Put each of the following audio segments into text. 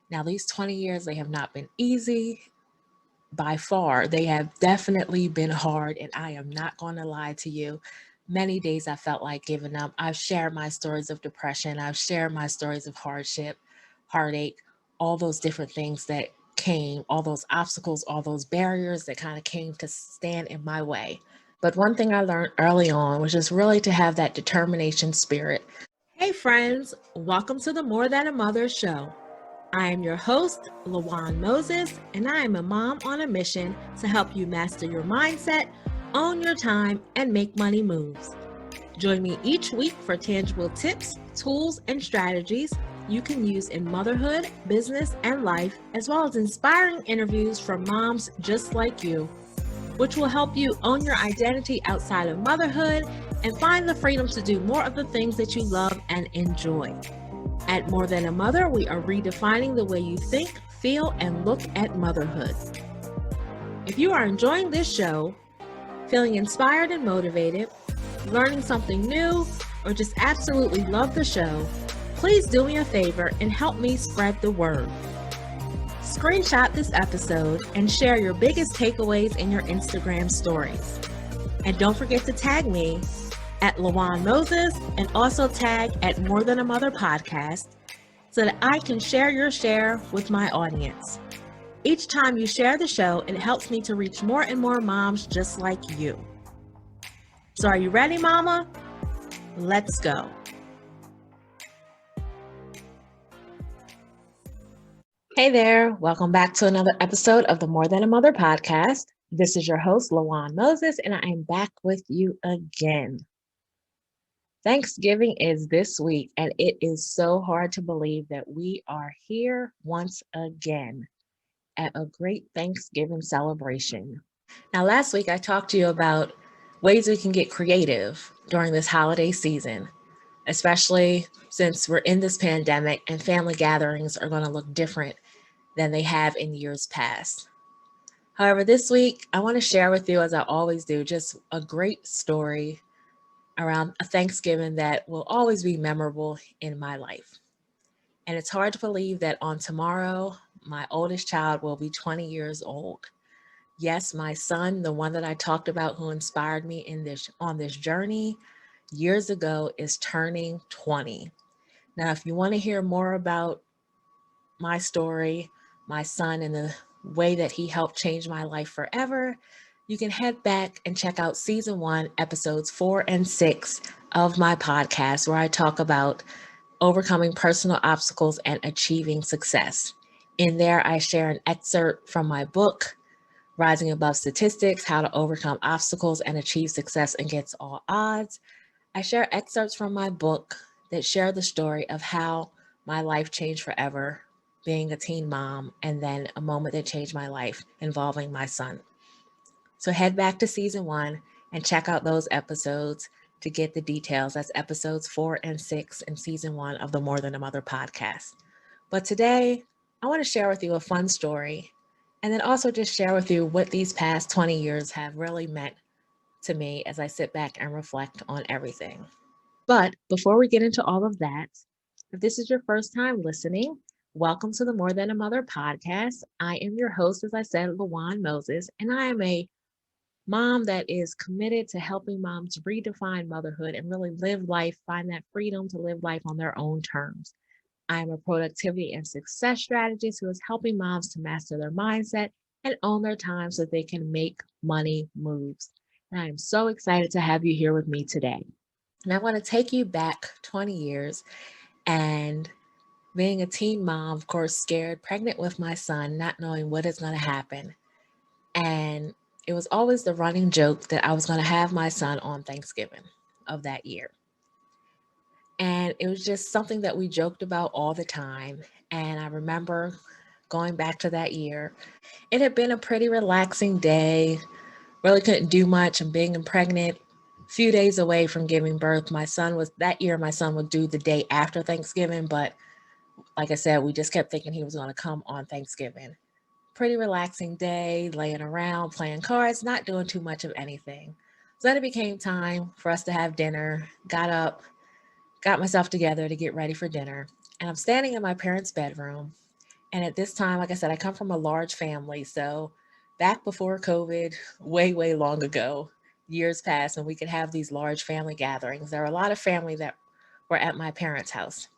Now, these 20 years, they have not been easy by far. They have definitely been hard, and I am not going to lie to you. Many days I felt like giving up. I've shared my stories of depression, I've shared my stories of hardship, heartache, all those different things that came, all those obstacles, all those barriers that kind of came to stand in my way. But one thing I learned early on was just really to have that determination spirit. Hey, friends, welcome to the More Than a Mother show. I am your host, Lawan Moses, and I am a mom on a mission to help you master your mindset, own your time, and make money moves. Join me each week for tangible tips, tools, and strategies you can use in motherhood, business, and life, as well as inspiring interviews from moms just like you, which will help you own your identity outside of motherhood and find the freedom to do more of the things that you love and enjoy. At More Than a Mother, we are redefining the way you think, feel, and look at motherhood. If you are enjoying this show, feeling inspired and motivated, learning something new, or just absolutely love the show, please do me a favor and help me spread the word. Screenshot this episode and share your biggest takeaways in your Instagram stories. And don't forget to tag me at Lawan Moses and also tag at More Than a Mother podcast so that I can share your share with my audience. Each time you share the show, it helps me to reach more and more moms just like you. So are you ready, mama? Let's go. Hey there, welcome back to another episode of the More Than a Mother podcast. This is your host, Lawan Moses, and I am back with you again. Thanksgiving is this week, and it is so hard to believe that we are here once again at a great Thanksgiving celebration. Now, last week I talked to you about ways we can get creative during this holiday season, especially since we're in this pandemic and family gatherings are going to look different than they have in years past. However, this week I want to share with you, as I always do, just a great story around a Thanksgiving that will always be memorable in my life. And it's hard to believe that on tomorrow, my oldest child will be 20 years old. Yes, my son, the one that I talked about who inspired me on this journey years ago, is turning 20. Now, if you want to hear more about my story, my son, and the way that he helped change my life forever, you can head back and check out season 1, episodes 4 and 6 of my podcast, where I talk about overcoming personal obstacles and achieving success. In there, I share an excerpt from my book, Rising Above Statistics: How to Overcome Obstacles and Achieve Success Against All Odds. I share excerpts from my book that share the story of how my life changed forever, being a teen mom, and then a moment that changed my life involving my son. So head back to season 1 and check out those episodes to get the details. That's episodes 4 and 6 in season 1 of the More Than a Mother podcast. But today, I want to share with you a fun story, and then also just share with you what these past 20 years have really meant to me as I sit back and reflect on everything. But before we get into all of that, if this is your first time listening, welcome to the More Than a Mother podcast. I am your host, as I said, Lawan Moses, and I am a mom that is committed to helping moms redefine motherhood and really live life, find that freedom to live life on their own terms. I am a productivity and success strategist who is helping moms to master their mindset and own their time so that they can make money moves. And I am so excited to have you here with me today. And I want to take you back 20 years and being a teen mom, of course, scared, pregnant with my son, not knowing what is going to happen. And it was always the running joke that I was going to have my son on Thanksgiving of that year. And it was just something that we joked about all the time. And I remember going back to that year. It had been a pretty relaxing day, really couldn't do much. And being pregnant, a few days away from giving birth. My son would do the day after Thanksgiving. But like I said, we just kept thinking he was going to come on Thanksgiving. Pretty relaxing day, laying around, playing cards, not doing too much of anything. So then it became time for us to have dinner. Got up, got myself together to get ready for dinner. And I'm standing in my parents' bedroom, And at this time, like I said, I come from a large family. So back before COVID, way, way long ago, years past when we could have these large family gatherings, there were a lot of family that were at my parents' house.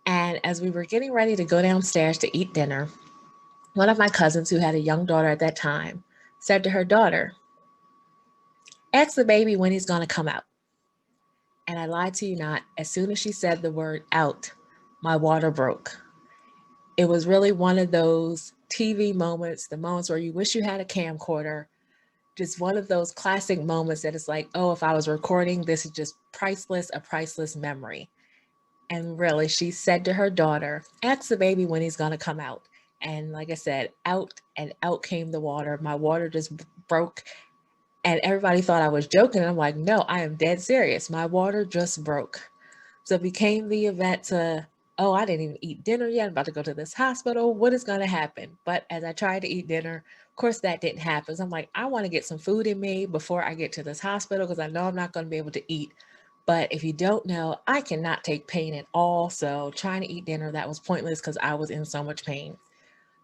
And as we were getting ready to go downstairs to eat dinner, one of my cousins, who had a young daughter at that time, said to her daughter, "Ask the baby when he's going to come out." And I lied to you not, as soon as she said the word out, my water broke. It was really one of those TV moments, the moments where you wish you had a camcorder, just one of those classic moments that it's like, oh, if I was recording, this is just priceless, a priceless memory. And really, she said to her daughter, "Ask the baby when he's going to come out." And like I said, out and out came the water. My water just broke. And everybody thought I was joking. I'm like, no, I am dead serious. My water just broke. So it became the event to, oh, I didn't even eat dinner yet. I'm about to go to this hospital. What is going to happen? But as I tried to eat dinner, of course, that didn't happen. So I'm like, I want to get some food in me before I get to this hospital because I know I'm not going to be able to eat. But if you don't know, I cannot take pain at all. So trying to eat dinner, that was pointless because I was in so much pain.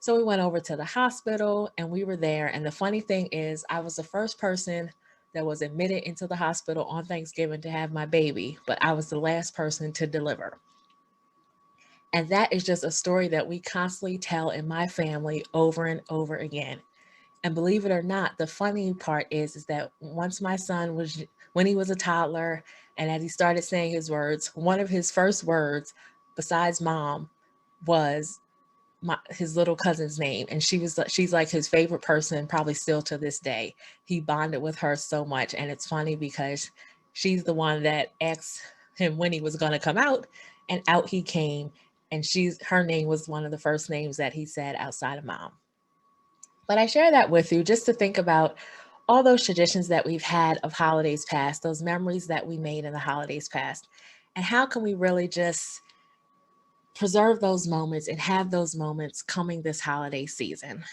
So we went over to the hospital and we were there. And the funny thing is, I was the first person that was admitted into the hospital on Thanksgiving to have my baby, but I was the last person to deliver. And that is just a story that we constantly tell in my family over and over again. And believe it or not, the funny part is that once my son was, when he was a toddler, and as he started saying his words, one of his first words, besides mom, was his little cousin's name, and she's like his favorite person, probably still to this day. He bonded with her so much, and it's funny because she's the one that asked him when he was going to come out, and out he came. And her name was one of the first names that he said outside of mom. But I share that with you just to think about all those traditions that we've had of holidays past, those memories that we made in the holidays past, and how can we really just preserve those moments and have those moments coming this holiday season.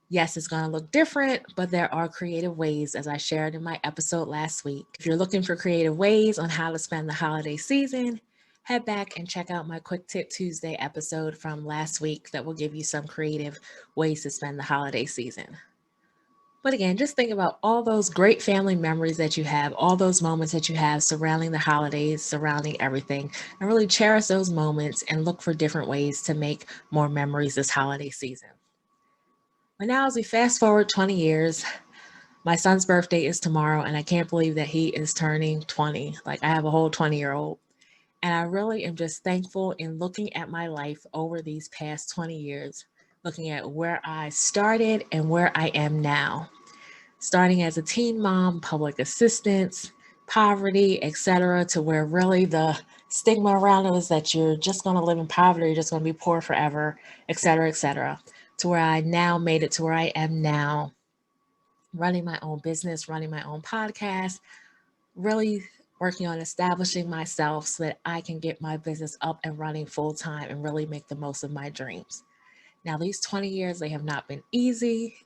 Yes, it's going to look different, but there are creative ways, as I shared in my episode last week. If you're looking for creative ways on how to spend the holiday season, head back and check out my Quick Tip Tuesday episode from last week that will give you some creative ways to spend the holiday season. But again, just think about all those great family memories that you have, all those moments that you have surrounding the holidays, surrounding everything, and really cherish those moments and look for different ways to make more memories this holiday season. But now, as we fast forward 20 years, my son's birthday is tomorrow, and I can't believe that he is turning 20. Like, I have a whole 20-year-old. And I really am just thankful in looking at my life over these past 20 years, looking at where I started and where I am now, starting as a teen mom, public assistance, poverty, etc., to where really the stigma around it is that you're just going to live in poverty, you're just going to be poor forever, etc., to where I now made it to where I am now, running my own business, running my own podcast, really working on establishing myself so that I can get my business up and running full time and really make the most of my dreams. Now, these 20 years, they have not been easy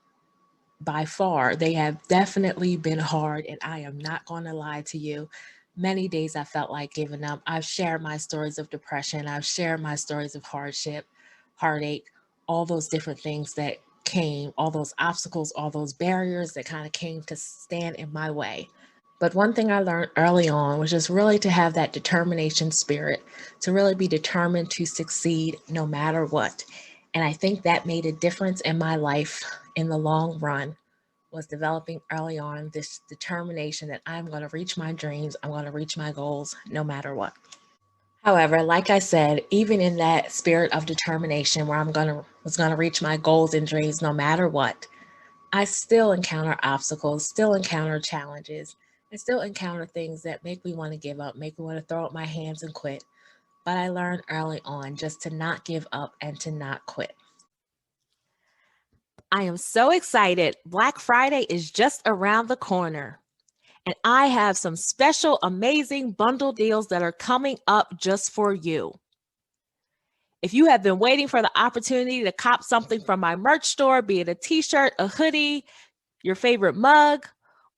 by far. They have definitely been hard, and I am not going to lie to you. Many days I felt like giving up. I've shared my stories of depression, I've shared my stories of hardship, heartache, all those different things that came, all those obstacles, all those barriers that kind of came to stand in my way. But one thing I learned early on was just really to have that determination spirit, to really be determined to succeed no matter what. And I think that made a difference in my life in the long run, was developing early on this determination that I'm going to reach my dreams, I'm going to reach my goals no matter what. However, like I said, even in that spirit of determination where was going to reach my goals and dreams no matter what, I still encounter obstacles, still encounter challenges, and still encounter things that make me want to give up, make me want to throw up my hands and quit. But I learned early on just to not give up and to not quit. I am so excited. Black Friday is just around the corner. And I have some special, amazing bundle deals that are coming up just for you. If you have been waiting for the opportunity to cop something from my merch store, be it a t-shirt, a hoodie, your favorite mug,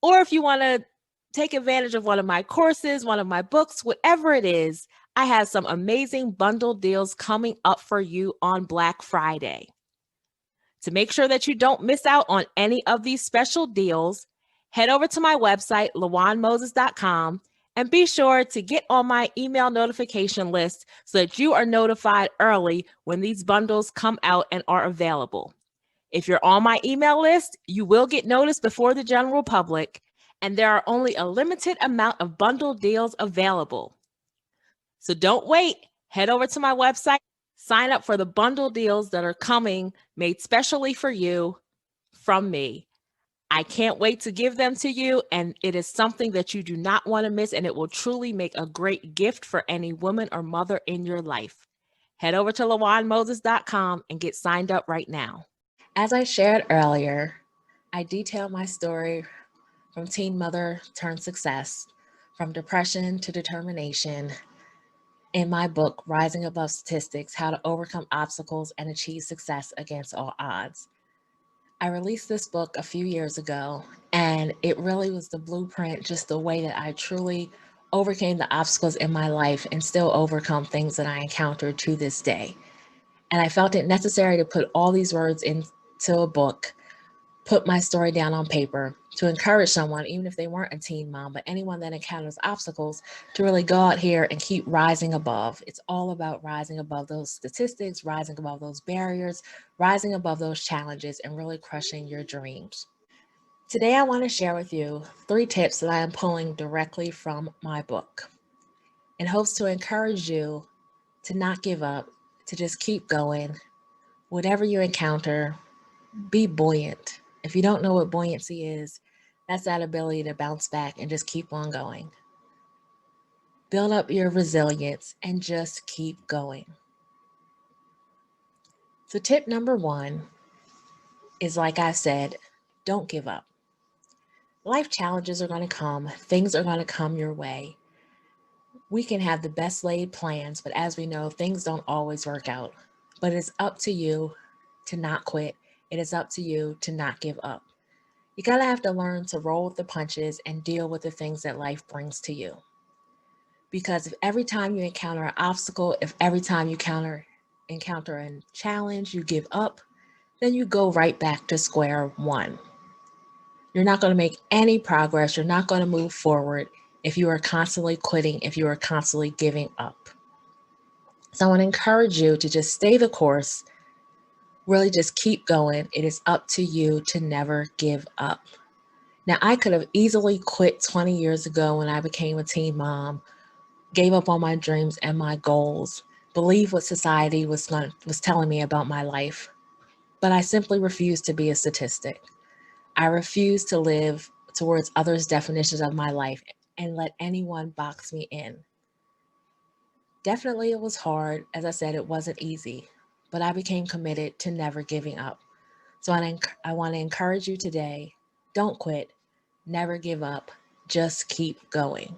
or if you want to take advantage of one of my courses, one of my books, whatever it is, I have some amazing bundle deals coming up for you on Black Friday. To make sure that you don't miss out on any of these special deals, head over to my website, lawanmoses.com, and be sure to get on my email notification list so that you are notified early when these bundles come out and are available. If you're on my email list, you will get notice before the general public, and there are only a limited amount of bundle deals available. So don't wait. Head over to my website, sign up for the bundle deals that are coming made specially for you from me. I can't wait to give them to you, and it is something that you do not want to miss, and it will truly make a great gift for any woman or mother in your life. Head over to lawanmoses.com and get signed up right now. As I shared earlier, I detail my story from teen mother turned success, from depression to determination, in my book, Rising Above Statistics: How to Overcome Obstacles and Achieve Success Against All Odds. I released this book a few years ago, and it really was the blueprint, just the way that I truly overcame the obstacles in my life and still overcome things that I encountered to this day. And I felt it necessary to put all these words into a book, put my story down on paper to encourage someone, even if they weren't a teen mom, but anyone that encounters obstacles, to really go out here and keep rising above. It's all about rising above those statistics, rising above those barriers, rising above those challenges, and really crushing your dreams. Today, I want to share with you 3 tips that I am pulling directly from my book in hopes to encourage you to not give up, to just keep going. Whatever you encounter, be buoyant. If you don't know what buoyancy is, that's that ability to bounce back and just keep on going. Build up your resilience and just keep going. So, tip number 1 is, like I said, don't give up. Life challenges are going to come, things are going to come your way. We can have the best laid plans, but as we know, things don't always work out. But it's up to you to not quit. It is up to you to not give up. You gotta have to learn to roll with the punches and deal with the things that life brings to you. Because if every time you encounter an obstacle, if every time you encounter a challenge, you give up, then you go right back to square one. You're not gonna make any progress. You're not gonna move forward if you are constantly quitting, if you are constantly giving up. So I wanna encourage you to just stay the course, really just keep going. It is up to you to never give up. Now, I could have easily quit 20 years ago when I became a teen mom, gave up on my dreams and my goals, believed what society was telling me about my life. But I simply refused to be a statistic. I refused to live towards others' definitions of my life and let anyone box me in. Definitely, it was hard. As I said, it wasn't easy, but I became committed to never giving up. So I want to encourage you today, don't quit. Never give up. Just keep going.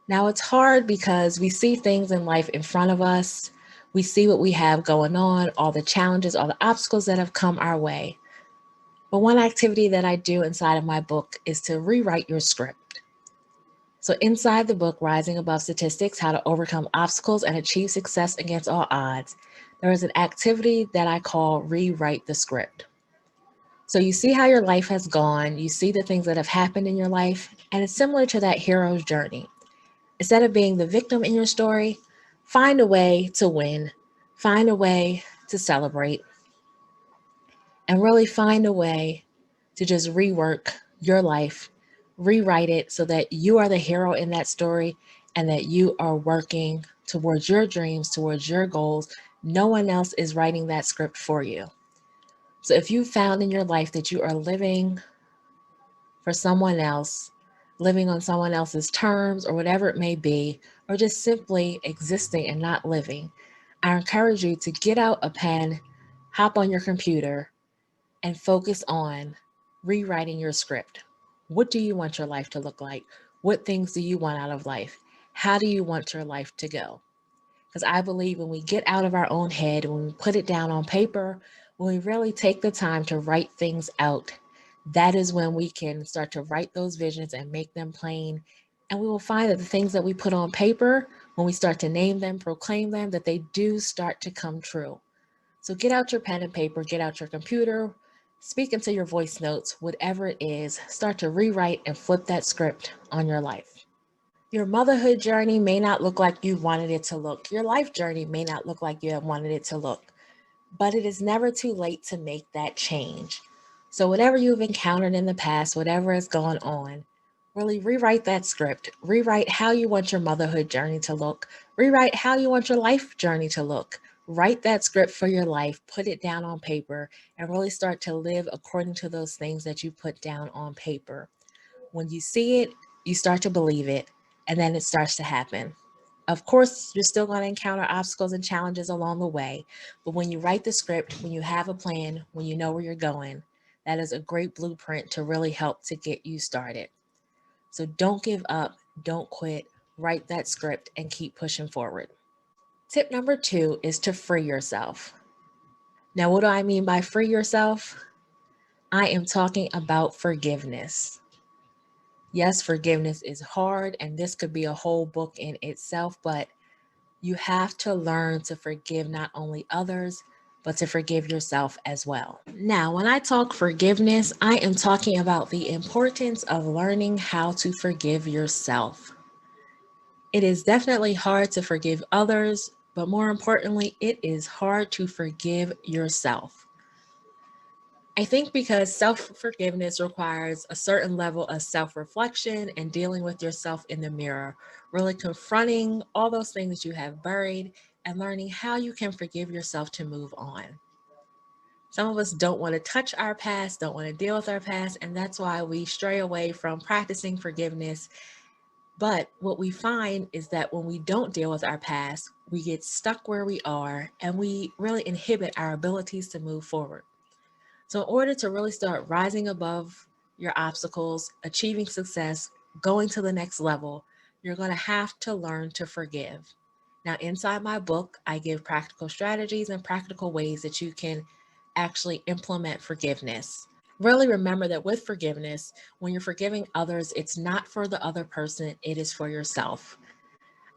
Now, it's hard because we see things in life in front of us. We see what we have going on, all the challenges, all the obstacles that have come our way. But one activity that I do inside of my book is to rewrite your script. So inside the book, Rising Above Statistics: How to Overcome Obstacles and Achieve Success Against All Odds, there is an activity that I call Rewrite the Script. So you see how your life has gone, you see the things that have happened in your life, and it's similar to that hero's journey. Instead of being the victim in your story, find a way to win, find a way to celebrate, and really find a way to just rework your life, rewrite it so that you are the hero in that story and that you are working towards your dreams, towards your goals. No one else is writing that script for you. So if you found in your life that you are living for someone else, living on someone else's terms or whatever it may be, or just simply existing and not living, I encourage you to get out a pen, hop on your computer, and focus on rewriting your script. What do you want your life to look like? What things do you want out of life? How do you want your life to go? Because I believe when we get out of our own head, when we put it down on paper, when we really take the time to write things out, that is when we can start to write those visions and make them plain. And we will find that the things that we put on paper When we start to name them, proclaim them, that they do start to come true. So get out your pen and paper, get out your computer, speak into your voice notes, whatever it is, start to rewrite and flip that script on your life. Your motherhood journey may not look like you wanted it to look. Your life journey may not look like you have wanted it to look, but it is never too late to make that change. So whatever you've encountered in the past, whatever is going on, really rewrite that script. Rewrite how you want your motherhood journey to look. Rewrite how you want your life journey to look. Write that script for your life, put it down on paper, and really start to live according to those things that you put down on paper. When you see it, you start to believe it, and then it starts to happen. Of course, you're still going to encounter obstacles and challenges along the way, but when you write the script, when you have a plan, when you know where you're going, that is a great blueprint to really help to get you started. So don't give up, don't quit, write that script and keep pushing forward. Tip number 2 is to free yourself. Now, what do I mean by free yourself? I am talking about forgiveness. Yes, forgiveness is hard, and this could be a whole book in itself, but you have to learn to forgive not only others, but to forgive yourself as well. Now, when I talk forgiveness, I am talking about the importance of learning how to forgive yourself. It is definitely hard to forgive others, but more importantly, it is hard to forgive yourself. I think because self forgiveness requires a certain level of self reflection and dealing with yourself in the mirror, really confronting all those things that you have buried and learning how you can forgive yourself to move on. Some of us don't want to touch our past, don't want to deal with our past, and that's why we stray away from practicing forgiveness. But what we find is that when we don't deal with our past, we get stuck where we are and we really inhibit our abilities to move forward. So, in order to really start rising above your obstacles, achieving success, going to the next level, you're going to have to learn to forgive. Now, inside my book, I give practical strategies and practical ways that you can actually implement forgiveness. Really remember that with forgiveness, when you're forgiving others, it's not for the other person, it is for yourself.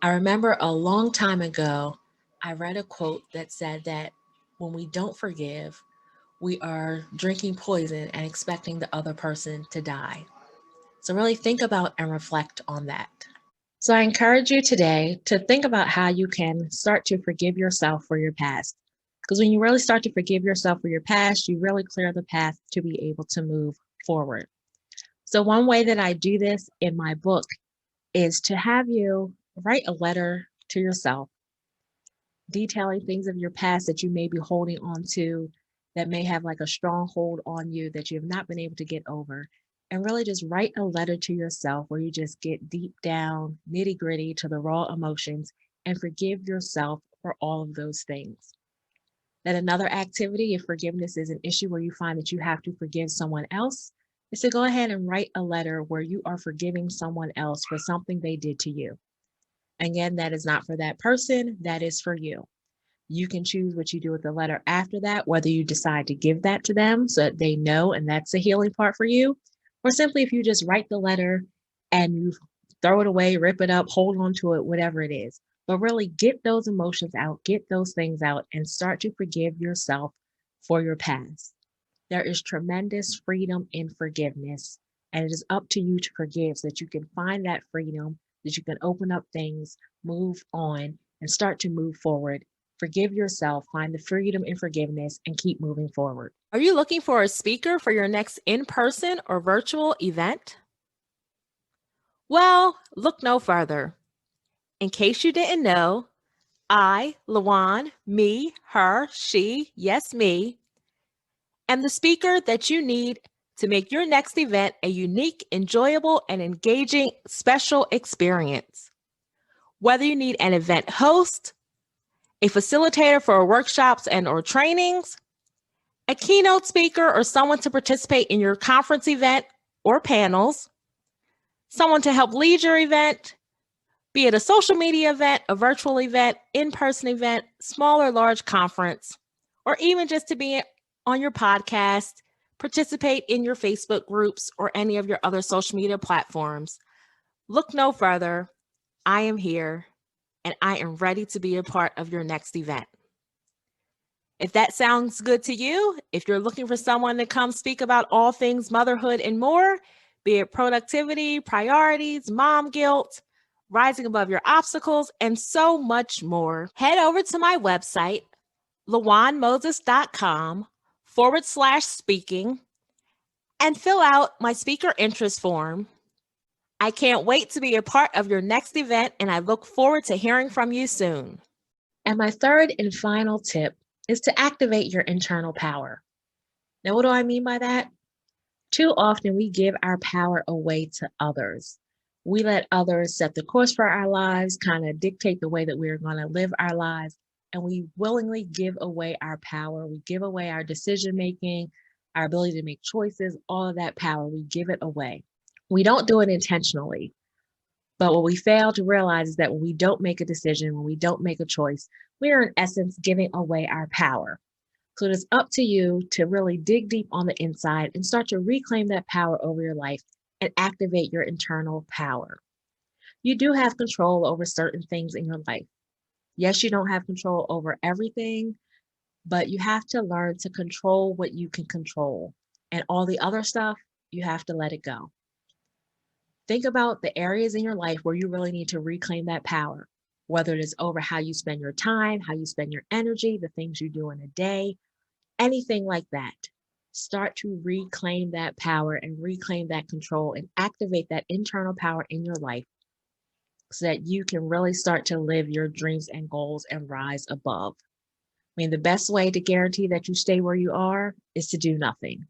I remember a long time ago, I read a quote that said that when we don't forgive, we are drinking poison and expecting the other person to die. So, really think about and reflect on that. So, I encourage you today to think about how you can start to forgive yourself for your past. Because when you really start to forgive yourself for your past, you really clear the path to be able to move forward. So, one way that I do this in my book is to have you write a letter to yourself detailing things of your past that you may be holding on to that may have like a stronghold on you that you have not been able to get over. And really just write a letter to yourself where you just get deep down, nitty gritty to the raw emotions and forgive yourself for all of those things. Then another activity, if forgiveness is an issue where you find that you have to forgive someone else, is to go ahead and write a letter where you are forgiving someone else for something they did to you. Again, that is not for that person, that is for you. You can choose what you do with the letter after that, whether you decide to give that to them so that they know and that's the healing part for you, or simply if you just write the letter and you throw it away, rip it up, hold on to it, whatever it is. But really get those emotions out, get those things out, and start to forgive yourself for your past. There is tremendous freedom in forgiveness, and it is up to you to forgive so that you can find that freedom, that you can open up things, move on, and start to move forward. Forgive yourself, find the freedom in forgiveness, and keep moving forward. Are you looking for a speaker for your next in person or virtual event? Well, look no further. In case you didn't know, I, Lawan, me, her, she, yes, me, am the speaker that you need to make your next event a unique, enjoyable, and engaging special experience. Whether you need an event host, a facilitator for workshops and or trainings, a keynote speaker or someone to participate in your conference event or panels, someone to help lead your event, be it a social media event, a virtual event, in-person event, small or large conference, or even just to be on your podcast, participate in your Facebook groups or any of your other social media platforms. Look no further. I am here. and I am ready to be a part of your next event. If that sounds good to you, if you're looking for someone to come speak about all things motherhood and more, be it productivity, priorities, mom guilt, rising above your obstacles, and so much more, head over to my website, lawanmoses.com/speaking, and fill out my speaker interest form. I can't wait to be a part of your next event, and I look forward to hearing from you soon. And my third and final tip is to activate your internal power. Now, what do I mean by that? Too often we give our power away to others. We let others set the course for our lives, kind of dictate the way that we're going to live our lives, and we willingly give away our power. We give away our decision making, our ability to make choices, all of that power, we give it away. We don't do it intentionally. But what we fail to realize is that when we don't make a decision, when we don't make a choice, we are in essence giving away our power. So it is up to you to really dig deep on the inside and start to reclaim that power over your life and activate your internal power. You do have control over certain things in your life. Yes, you don't have control over everything, but you have to learn to control what you can control. And all the other stuff, you have to let it go. Think about the areas in your life where you really need to reclaim that power, whether it is over how you spend your time, how you spend your energy, the things you do in a day, anything like that. Start to reclaim that power and reclaim that control and activate that internal power in your life so that you can really start to live your dreams and goals and rise above. I mean, the best way to guarantee that you stay where you are is to do nothing.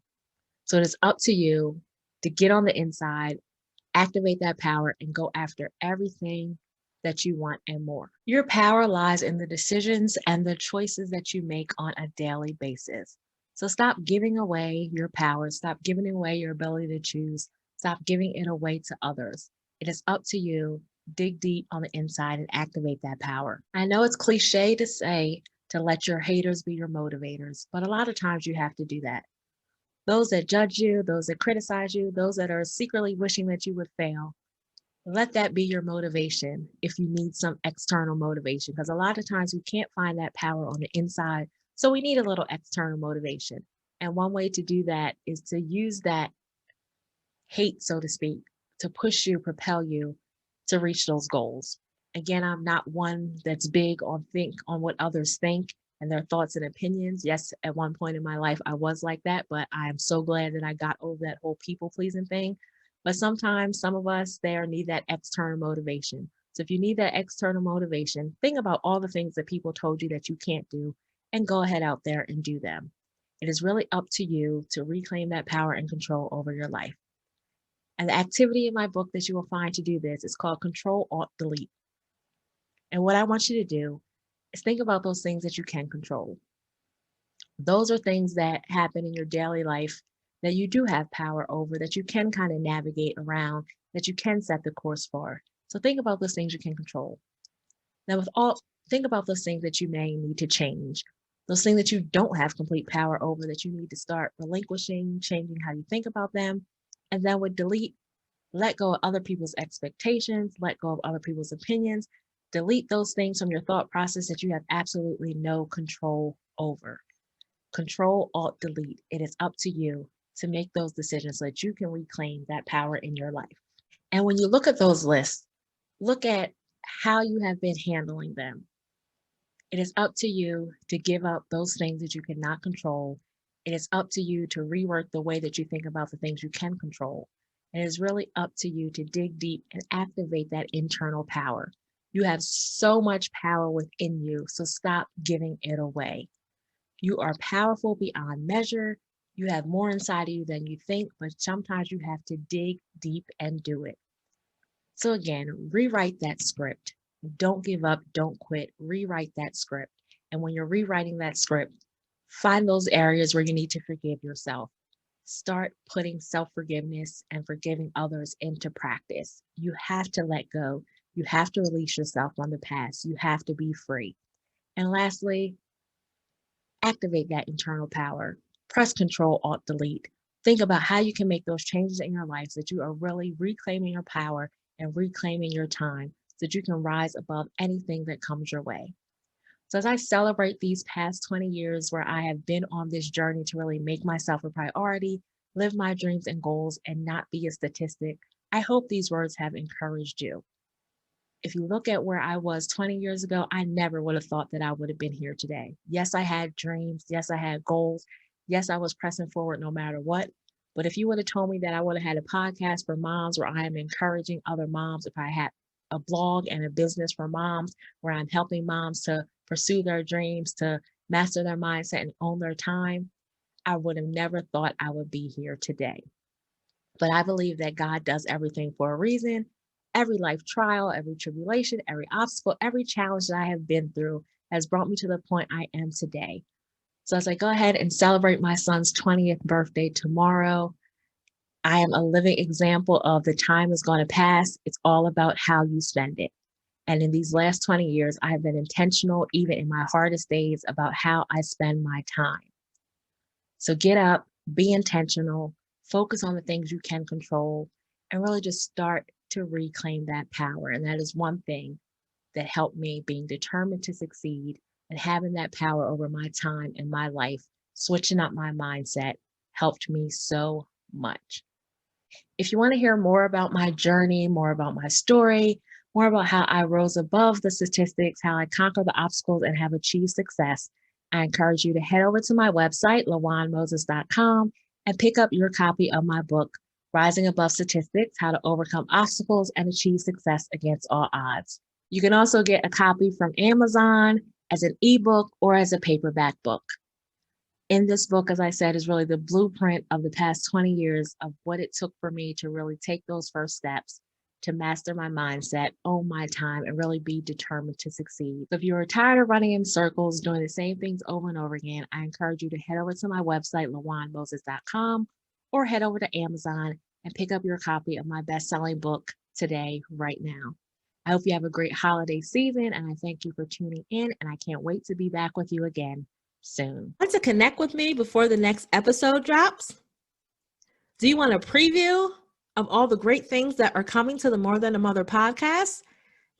So it is up to you to get on the inside, activate that power, and go after everything that you want and more. Your power lies in the decisions and the choices that you make on a daily basis. So stop giving away your power, stop giving away your ability to choose, stop giving it away to others. It is up to you. Dig deep on the inside and activate that power. I know it's cliche to say to let your haters be your motivators, but a lot of times you have to do that. Those that judge you, those that criticize you, those that are secretly wishing that you would fail, let that be your motivation if you need some external motivation. Because a lot of times we can't find that power on the inside. So we need a little external motivation. And one way to do that is to use that hate, so to speak, to push you, propel you to reach those goals. Again, I'm not one that's big on what others think and their thoughts and opinions. Yes, at one point in my life, I was like that, but I am so glad that I got over that whole people pleasing thing. But sometimes some of us there need that external motivation. So if you need that external motivation, think about all the things that people told you that you can't do and go ahead out there and do them. It is really up to you to reclaim that power and control over your life. And the activity in my book that you will find to do this is called Control Alt Delete. And what I want you to do is think about those things that you can control. Those are things that happen in your daily life that you do have power over, that you can kind of navigate around, that you can set the course for. So think about those things you can control. Now, think about those things that you may need to change, those things that you don't have complete power over, that you need to start relinquishing, changing how you think about them. And then with delete, let go of other people's expectations, let go of other people's opinions, delete those things from your thought process that you have absolutely no control over. Control, Alt, Delete. It is up to you to make those decisions so that you can reclaim that power in your life. And when you look at those lists, look at how you have been handling them. It is up to you to give up those things that you cannot control. It is up to you to rework the way that you think about the things you can control. It is really up to you to dig deep and activate that internal power. You have so much power within you, so stop giving it away. You are powerful beyond measure. You have more inside of you than you think, but sometimes you have to dig deep and do it. So again, rewrite that script. Don't give up, don't quit. Rewrite that script. And when you're rewriting that script, find those areas where you need to forgive yourself. Start putting self-forgiveness and forgiving others into practice. You have to let go. You have to release yourself from the past. You have to be free. And lastly, activate that internal power. Press Control, Alt, Delete. Think about how you can make those changes in your life so that you are really reclaiming your power and reclaiming your time so that you can rise above anything that comes your way. So, as I celebrate these past 20 years where I have been on this journey to really make myself a priority, live my dreams and goals, and not be a statistic, I hope these words have encouraged you. If you look at where I was 20 years ago, I never would have thought that I would have been here today. Yes, I had dreams. Yes, I had goals. Yes, I was pressing forward no matter what. But if you would have told me that I would have had a podcast for moms where I am encouraging other moms, if I had a blog and a business for moms where I'm helping moms to pursue their dreams, to master their mindset and own their time, I would have never thought I would be here today. But I believe that God does everything for a reason. Every life trial, every tribulation, every obstacle, every challenge that I have been through has brought me to the point I am today. So as I go ahead and celebrate my son's 20th birthday tomorrow, I am a living example of the time is going to pass. It's all about how you spend it. And in these last 20 years, I have been intentional, even in my hardest days, about how I spend my time. So get up, be intentional, focus on the things you can control, and really just start to reclaim that power. And that is one thing that helped me, being determined to succeed and having that power over my time and my life, switching up my mindset helped me so much. If you want to hear more about my journey, more about my story, more about how I rose above the statistics, how I conquered the obstacles and have achieved success, I encourage you to head over to my website, lawanmoses.com, and pick up your copy of my book, Rising Above Statistics, How to Overcome Obstacles and Achieve Success Against All Odds. You can also get a copy from Amazon as an ebook or as a paperback book. In this book, as I said, is really the blueprint of the past 20 years of what it took for me to really take those first steps to master my mindset, own my time, and really be determined to succeed. So if you're tired of running in circles, doing the same things over and over again, I encourage you to head over to my website, lawanmoses.com, or head over to Amazon and pick up your copy of my best-selling book today, right now. I hope you have a great holiday season, and I thank you for tuning in, and I can't wait to be back with you again soon. Want to connect with me before the next episode drops? Do you want a preview of all the great things that are coming to the More Than a Mother podcast?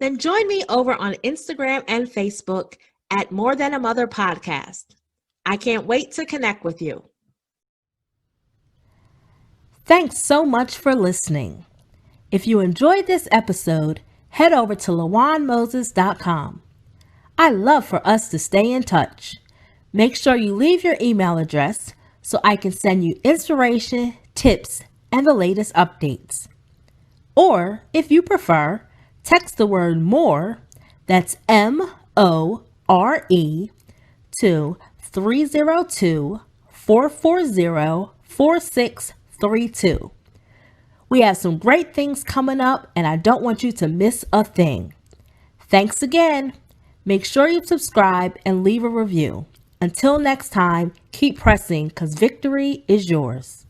Then join me over on Instagram and Facebook at More Than a Mother podcast. I can't wait to connect with you. Thanks so much for listening. If you enjoyed this episode, head over to lawanmoses.com. I love for us to stay in touch. Make sure you leave your email address so I can send you inspiration, tips, and the latest updates. Or, if you prefer, text the word MORE, that's MORE, to 302-440-4632. We have some great things coming up, and I don't want you to miss a thing. Thanks again. Make sure you subscribe and leave a review. Until next time, keep pressing because victory is yours.